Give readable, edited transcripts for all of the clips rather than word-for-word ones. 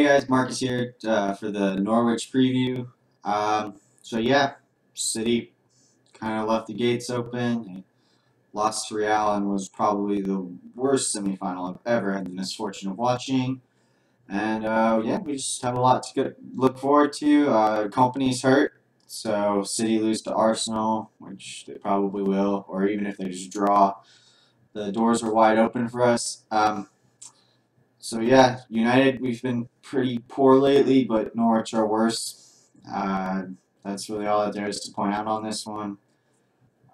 guys, Marcus here for the Norwich preview. So yeah, City kind of left the gates open. They lost to Real and was probably the worst semifinal I've ever had the misfortune of watching. And yeah, we just have a lot to look forward to. Company's hurt, so City lose to Arsenal, which they probably will, or even if they just draw, the doors are wide open for us. So yeah, United, we've been pretty poor lately, but Norwich are worse. That's really all that there is to point out on this one.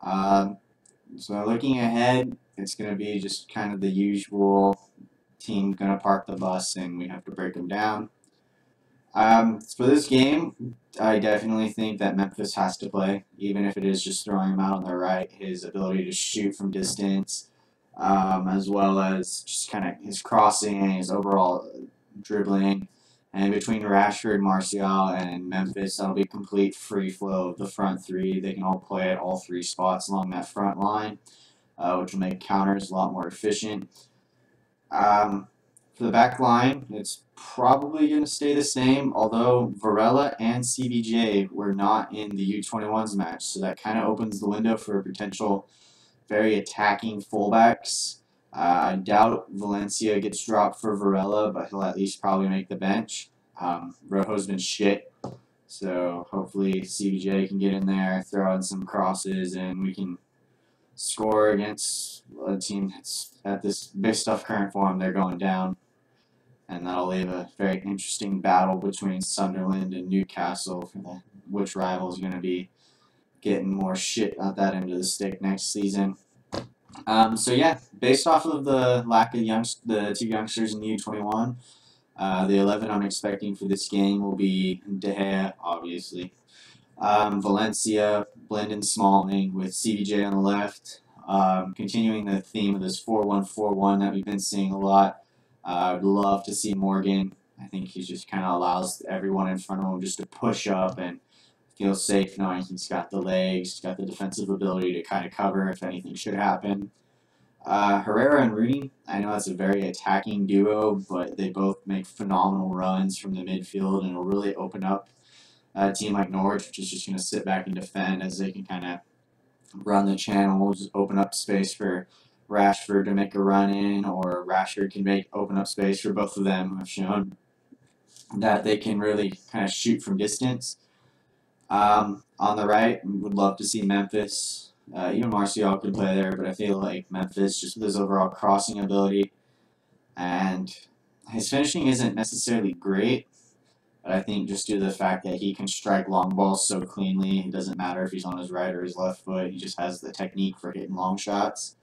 So looking ahead, it's going to be just kind of the usual team going to park the bus and we have to break them down. For this game, I definitely think that Memphis has to play, even if it is just throwing him out on the right. His ability to shoot from distance, as well as just kind of his crossing and his overall dribbling. And between Rashford, Martial, and Memphis, that'll be complete free flow of the front three. They can all play at all three spots along that front line, which will make counters a lot more efficient. For the back line, it's probably going to stay the same, although Varela and CBJ were not in the U21s match, so that kind of opens the window for potential very attacking fullbacks. I doubt Valencia gets dropped for Varela, but he'll at least probably make the bench. Rojo's been shit, so hopefully CBJ can get in there, throw in some crosses, and we can score against a team that's at this big stuff current form. They're going down, and that'll leave a very interesting battle between Sunderland and Newcastle for which rival is going to be getting more shit at that end of the stick next season. So yeah, based off of the lack of the two youngsters in the U21, the 11 I'm expecting for this game will be De Gea, obviously, Valencia, Blendon, Smalling with CBJ on the left, continuing the theme of this 4-1-4-1 that we've been seeing a lot. I'd love to see Morgan. I think he just kind of allows everyone in front of him just to push up and feel safe knowing he's got the legs, he's got the defensive ability to kind of cover if anything should happen. Herrera and Rooney, I know that's a very attacking duo, but they both make phenomenal runs from the midfield, and it'll really open up a team like Norwich, which is just going to sit back and defend as they can kind of run the channel, just open up space for Rashford to make a run in, or Rashford can open up space for both of them. Have shown that they can really kind of shoot from distance. On the right, would love to see Memphis. Even Martial could play there, but I feel like Memphis, just with his overall crossing ability, and his finishing isn't necessarily great, but I think just due to the fact that he can strike long balls so cleanly, it doesn't matter if he's on his right or his left foot, he just has the technique for hitting long shots.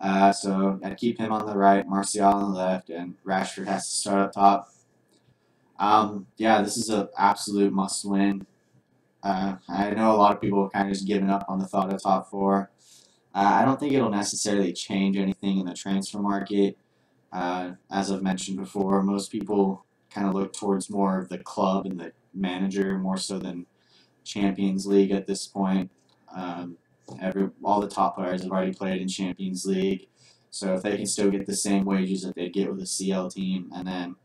So I'd keep him on the right, Martial on the left, and Rashford has to start up top. Yeah, this is an absolute must-win. I know a lot of people have kind of just given up on the thought of top four. I don't think it'll necessarily change anything in the transfer market. As I've mentioned before, most people kind of look towards more of the club and the manager more so than Champions League at this point. All the top players have already played in Champions League, so if they can still get the same wages that they get with a CL team and then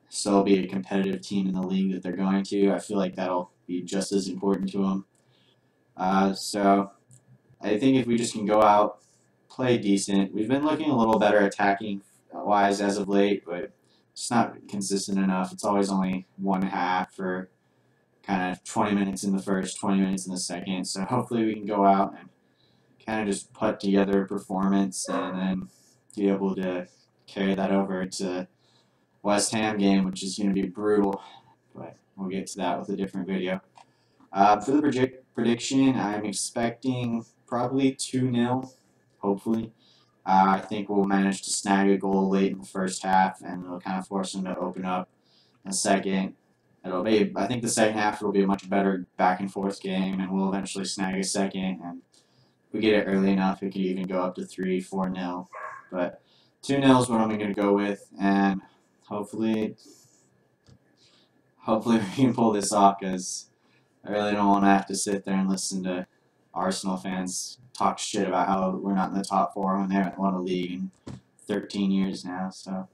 still be a competitive team in the league that they're going to, I feel like that'll be just as important to them. So I think if we just can go out, play decent. We've been looking a little better attacking wise as of late, but it's not consistent enough. It's always only one half for kind of 20 minutes in the first, 20 minutes in the second. So hopefully we can go out and kind of just put together a performance and then be able to carry that over to West Ham game, which is going to be brutal, but we'll get to that with a different video. For the prediction, I'm expecting probably 2-0, hopefully. I think we'll manage to snag a goal late in the first half, and it'll kind of force them to open up in the second. I think the second half will be a much better back-and-forth game, and we'll eventually snag a second, and if we get it early enough, it could even go up to 3-4-0. But 2-0 is what I'm going to go with, and hopefully we can pull this off, because I really don't want to have to sit there and listen to Arsenal fans talk shit about how we're not in the top four when they haven't won a league in 13 years now. So,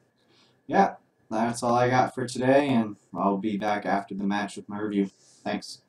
yeah, that's all I got for today, and I'll be back after the match with my review. Thanks.